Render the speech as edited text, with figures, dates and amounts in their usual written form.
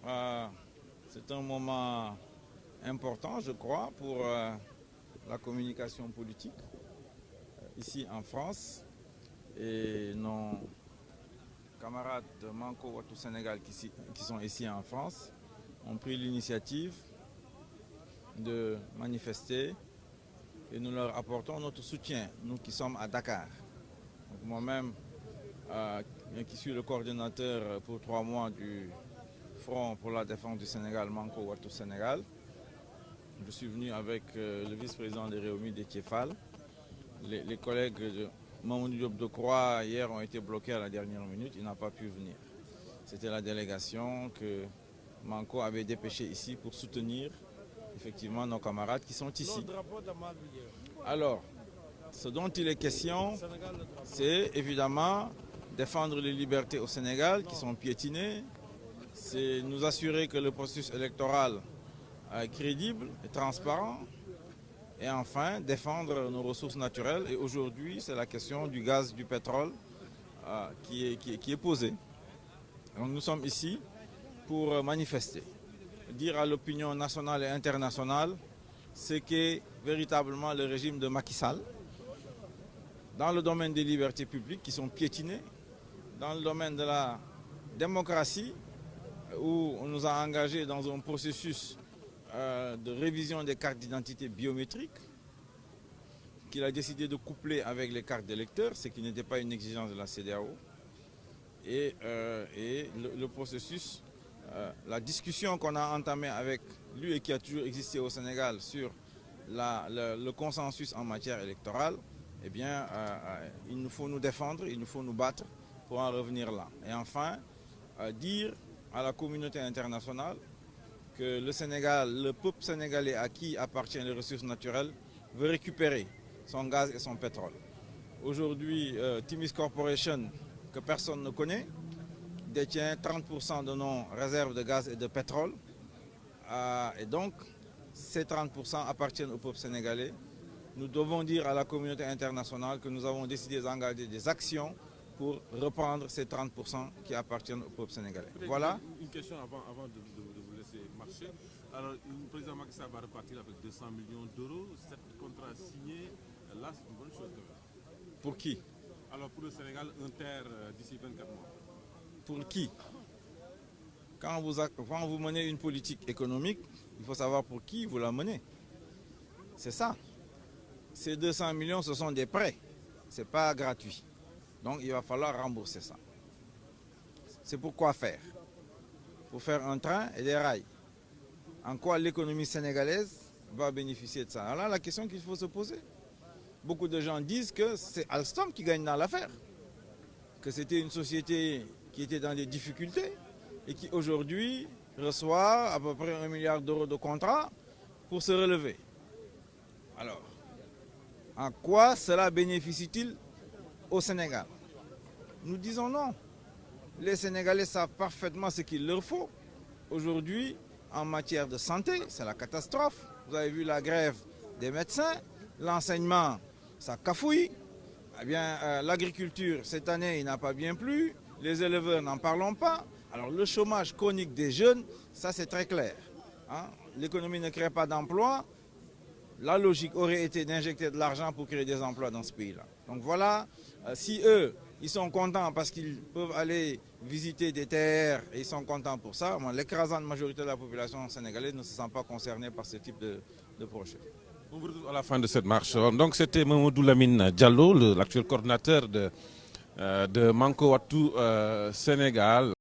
Euh, c'est un moment important, je crois, pour la communication politique ici en France. Et nos camarades de Manko Wattu Sénégal qui sont ici en France ont pris l'initiative de manifester et nous leur apportons notre soutien, nous qui sommes à Dakar. Moi-même, qui suis le coordinateur pour 3 mois du Front pour la défense du Sénégal, Manko Wattu Sénégal. Je suis venu avec le vice-président de Réumi de Tiefal. Les collègues de Mamoudou Diop de Croix hier ont été bloqués à la dernière minute, il n'a pas pu venir. C'était la délégation que Manko avait dépêchée ici pour soutenir effectivement nos camarades qui sont ici. Alors, ce dont il est question, c'est évidemment défendre les libertés au Sénégal qui sont piétinées, c'est nous assurer que le processus électoral est crédible et transparent, et enfin défendre nos ressources naturelles. Et aujourd'hui, c'est la question du gaz, du pétrole qui est posée. Donc nous sommes ici pour manifester, dire à l'opinion nationale et internationale ce qu'est véritablement le régime de Macky Sall dans le domaine des libertés publiques qui sont piétinées, dans le domaine de la démocratie où on nous a engagés dans un processus de révision des cartes d'identité biométriques qu'il a décidé de coupler avec les cartes d'électeurs, ce qui n'était pas une exigence de la CEDEAO. Et le processus, la discussion qu'on a entamée avec lui et qui a toujours existé au Sénégal sur le consensus en matière électorale, eh bien, il nous faut nous défendre, il nous faut nous battre pour en revenir là. Et enfin, dire à la communauté internationale que le Sénégal, le peuple sénégalais à qui appartiennent les ressources naturelles, veut récupérer son gaz et son pétrole. Aujourd'hui, Timis Corporation, que personne ne connaît, détient 30% de nos réserves de gaz et de pétrole. Et donc, ces 30% appartiennent au peuple sénégalais. Nous devons dire à la communauté internationale que nous avons décidé d'engager des actions pour reprendre ces 30% qui appartiennent au peuple sénégalais. Voilà. Une question avant de vous laisser marcher. Alors, le président Macky Sall va repartir avec 200 millions d'euros. Cet contrat signé, là, c'est une bonne chose. Pour qui? Alors, pour le Sénégal, un terre d'ici 24 mois. Pour qui? Quand vous menez une politique économique, il faut savoir pour qui vous la menez. C'est ça. Ces 200 millions, ce sont des prêts. Ce n'est pas gratuit. Donc il va falloir rembourser ça. C'est pour quoi faire? Pour faire un train et des rails. En quoi l'économie sénégalaise va bénéficier de ça? Alors là, la question qu'il faut se poser. Beaucoup de gens disent que c'est Alstom qui gagne dans l'affaire. Que c'était une société qui était dans des difficultés et qui aujourd'hui reçoit à peu près 1 milliard d'euros de contrats pour se relever. Alors, en quoi cela bénéficie-t-il au Sénégal? Nous disons non. Les Sénégalais savent parfaitement ce qu'il leur faut. Aujourd'hui, en matière de santé, c'est la catastrophe. Vous avez vu la grève des médecins, l'enseignement, ça cafouille. Eh bien, l'agriculture, cette année, il n'a pas bien plu. Les éleveurs, n'en parlons pas. Alors, le chômage chronique des jeunes, ça c'est très clair. Hein? L'économie ne crée pas d'emplois. La logique aurait été d'injecter de l'argent pour créer des emplois dans ce pays-là. Donc voilà, si eux, ils sont contents parce qu'ils peuvent aller visiter des terres et ils sont contents pour ça, l'écrasante majorité de la population sénégalaise ne se sent pas concernée par ce type de projet. On vous retrouve à la fin de cette marche. Donc c'était Mamoudou Lamine Diallo, l'actuel coordinateur de Manko Wattu Sénégal.